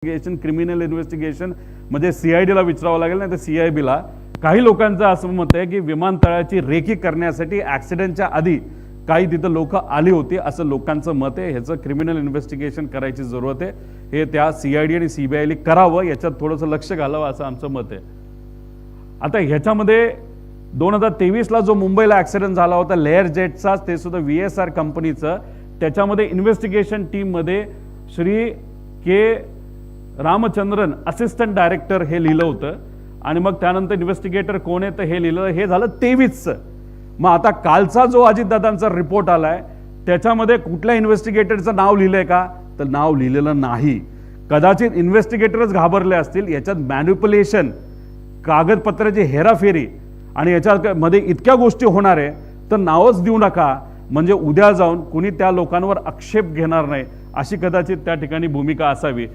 Criminal investigation म्हणजे सीआयडीला विचारावं लागेल, नाही तर सीआयबीला. काही लोकांचं असं मत आहे की विमानतळाची रेकी करण्यासाठी ऍक्सिडेंटच्या आधी काही तिथं लोक आली होती असं लोकांचं मत आहे. ह्याचं क्रिमिनल इन्व्हेस्टिगेशन करायची जरूरत आहे. हे त्या सीआयडी आणि सीबीआयने करावं, याच्यात थोडंसं लक्ष घालावं असं आमचं मत आहे. आता ह्याच्यामध्ये 2023ला जो मुंबईला ऍक्सिडेंट झाला होता लेअर जेटचा, ते सुद्धा VSR कंपनीचं, त्याच्यामध्ये इन्व्हेस्टिगेशन टीममध्ये श्री के रामचंद्रन असिस्टंट डायरेक्टर हे लिहिलं होतं आणि मग त्यानंतर इन्व्हेस्टिगेटर कोण आहे तर हे लिहिलं. हे झालं 23चं. मग आता कालचा जो अजितदादांचा रिपोर्ट आलाय त्याच्यामध्ये कुठल्या इन्व्हेस्टिगेटरचं नाव लिहिलंय का, तर नाव लिहिलेलं नाही. कदाचित इन्व्हेस्टिगेटरच घाबरले असतील. याच्यात मॅन्युप्युलेशन, कागदपत्राची हेराफेरी आणि याच्यामध्ये इतक्या गोष्टी होणार आहे तर नावच देऊ नका, म्हणजे उद्या जाऊन कुणी त्या लोकांवर आक्षेप घेणार नाही, अशी कदाचित त्या ठिकाणी भूमिका असावी.